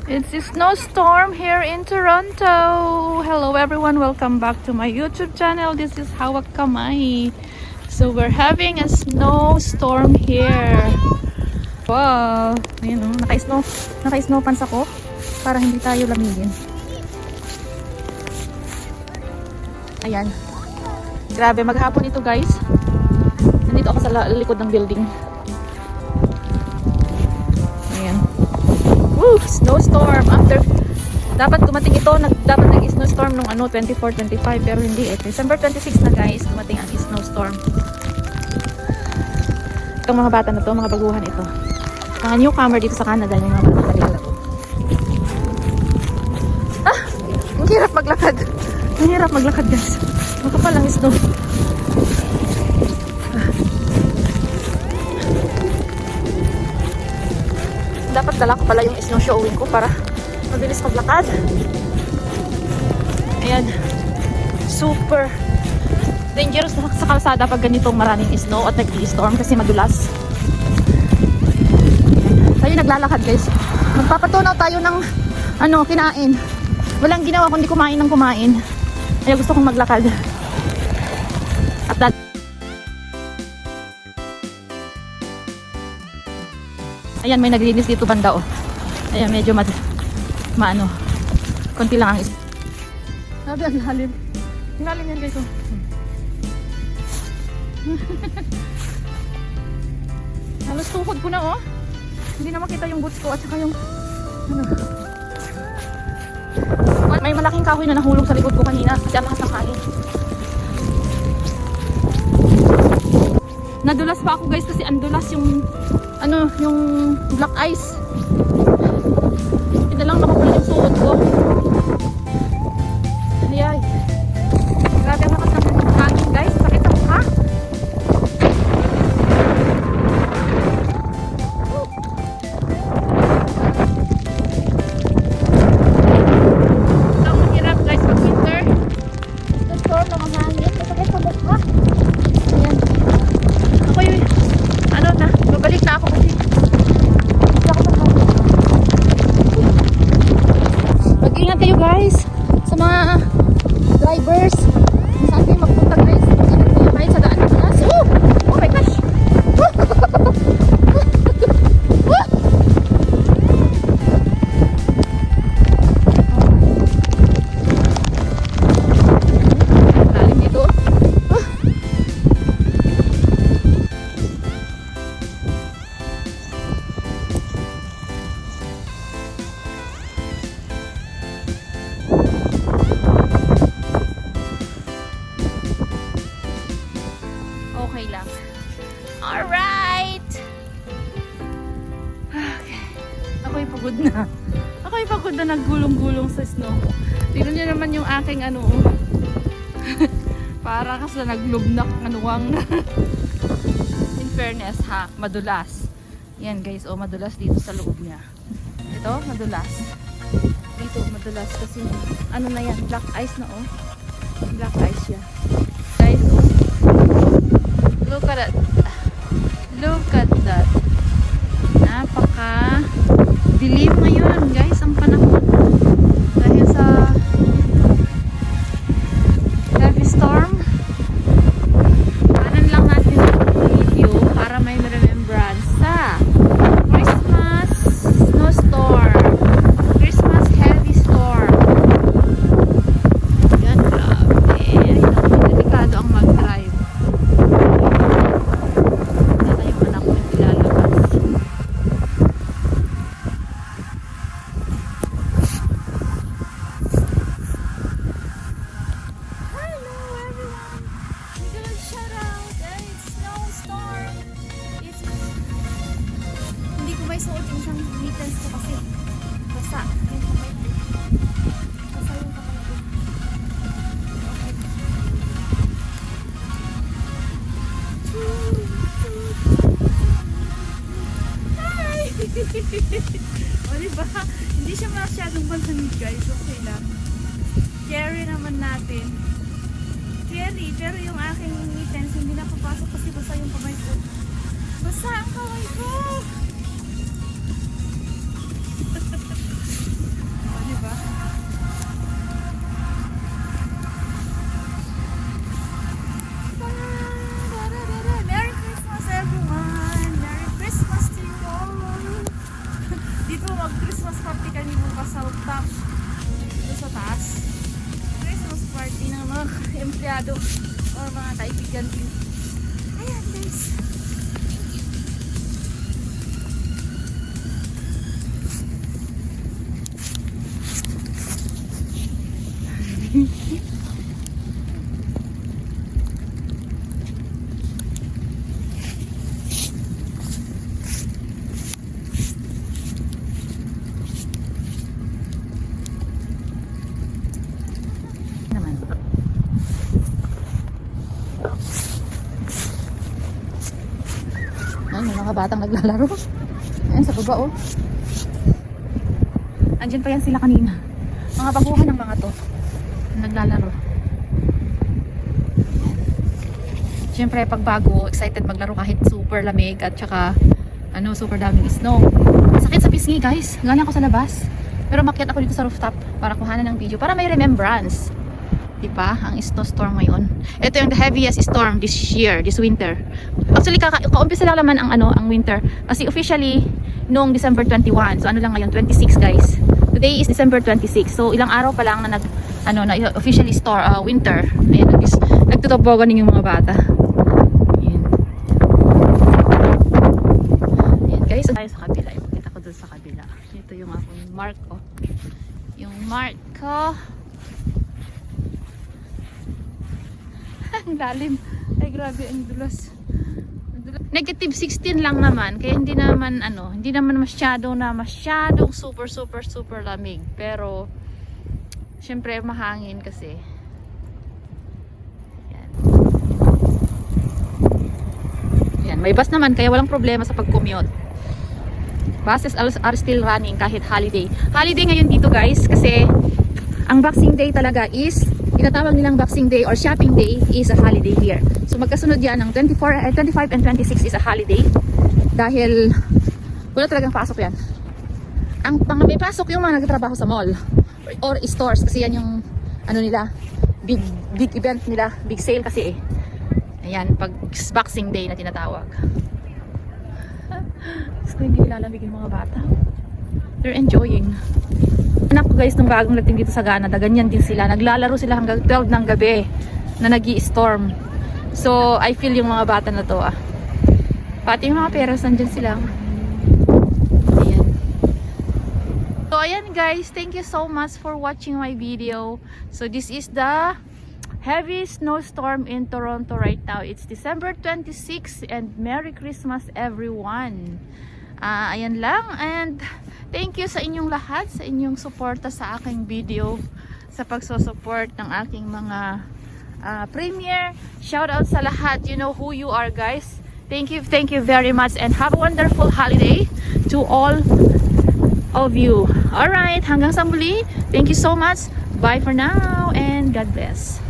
It's a snowstorm here in Toronto. Hello everyone, welcome back to my YouTube channel. This is Hawak Kamay. So we're having a snowstorm here. Wow, ayun oh, naka-snow pants ako para hindi tayo lamigin. Ayan. Grabe, maghapon ito guys. Nandito ako sa likod ng building. Ayan. Woo! Snowstorm. Dapat dumating ito. Dapat nag-snowstorm nung 24, 25. Pero hindi. December 26 na guys. Dumating ang snowstorm. Itong mga bata na to, mga baguhan ito. Mga newcomer dito sa Canada. Yung mga bata dito. Ah! Ang hirap maglakad. Ang hirap maglakad guys. Makapal ang snow. Dapat dala ko pala yung snow showing ko para mabilis maglakad. Ayan. Super dangerous sa kalsada pag ganitong maraming snow at nag-i-storm kasi madulas. Tayo naglalakad guys. Magpapatunaw tayo ng kinain. Walang ginawa kundi kumain ng kumain. Kaya gusto kong maglakad. At ayan, may naglinis dito banda oh. Ayan, medyo konti lang ang sabi, ang lalim. Ang lalim yan guys oh. Halos tuhod ko na oh. Hindi na makita yung boots ko at saka yung may malaking kahoy na nahulog sa likod ko kanina kasi ang lakas ng kain. Nadulas pa ako guys kasi andulas yung yung black ice. Hindi lang makapula yung suot ko. Ayay. Grabe ang lakas ng hangin guys. Sakit sa mukha. Ang mahirap guys pag winter. The storm ng hangin. Sakit sa mukha. Ayan. Ako yun. Babalik na ako kasi mag-ingat kayo guys sa mga drivers kung saan kayo magpunta guys. Mag-ingat kayo kahit sa daan ng taas. Oh my gosh. Lalim dito. Okay lang. Alright! Okay. Ako'y pagod na. Ako'y pagod na naggulong-gulong sa snow. Tignan nyo naman yung aking para kasi naglubnak nanuwang in fairness ha, madulas. Yan guys, madulas dito sa loob niya. Ito, madulas. Dito, madulas kasi na yan, black ice na Black ice yan. Guys, look at it. Look at that. Napaka dilim ngayon guys ang panahon. Dahil sa heavy storm. Kanan lang natin ang video para may remembrance sa Christmas snowstorm. Christmas heavy storm. Yan, grabe. Delikado ang mag-drive. May suot yung isang mittens ko kasi basa yung kamay ko. Basa yung kamay ko. Okay. Hi! O diba? Hindi siya masyadong malamig guys. Okay lang. Carry naman natin. Carry. Pero yung aking mittens hindi na papasok kasi basa yung kamay ko. Basa ang kamay ko! kabarkado or mga kaibigan din. Ayan guys. Naman. Ay, may mga batang naglalaro. Ayan, sa baba oh. Andyan pa yan sila kanina. Mga baguhan ng mga to. Naglalaro. Siyempre, pag bago, excited maglaro kahit super lamig at saka super daming snow. Sakit sa pisngi guys. Galing ako sa labas. Pero makyat ako dito sa rooftop para kuhanan ng video. Para may remembrance. Diba? Ang snowstorm ngayon. Ito yung the heaviest storm this year, this winter. Actually, kaumpisa lang naman ang winter. Kasi officially, noong December 21. So, ano lang ngayon? 26 guys. Today is December 26. So, ilang araw pa lang na na officially winter. Ayan, nagtutobogan yung mga bata. Ayan. Ayan guys. So, tayo sa kabila. Ipakita ko dun sa kabila. Ito yung akong mark ko. Yung mark ko. Ang lalim. Ay grabe, ang dulas. Negative 16 lang naman. Kaya hindi naman masyadong super lamig. Pero syempre mahangin kasi. Yan. Yan, may bus naman kaya walang problema sa pag-commute. Buses are still running kahit holiday. Holiday ngayon dito guys kasi ang Boxing Day talaga is tinatawag nilang Boxing Day or Shopping Day is a holiday here. So magkasunod yan ng 25 and 26 is a holiday dahil wala talagang pasok yan. Ang may pasok yung mga nagtatrabaho sa mall or stores kasi yan yung nila big event nila, big sale kasi ayan, pag Boxing Day na tinatawag. So hindi lalamig yung mga bata. They're enjoying. Anak ko guys, nung bagong dating dito sa Canada, ganyan din sila. Naglalaro sila hanggang 12 ng gabi na nag-i-storm. So, I feel yung mga bata na to Pati yung mga parents, nandyan sila. Ayan. So, ayan guys. Thank you so much for watching my video. So, this is the heavy snowstorm in Toronto right now. It's December 26 and Merry Christmas everyone. Ayan lang, and thank you sa inyong lahat, sa inyong suporta sa aking video, sa pagsusupport ng aking mga premiere. Shout out sa lahat, you know who you are guys. Thank you very much and have a wonderful holiday to all of you. Alright, hanggang sa muli. Thank you so much. Bye for now and God bless.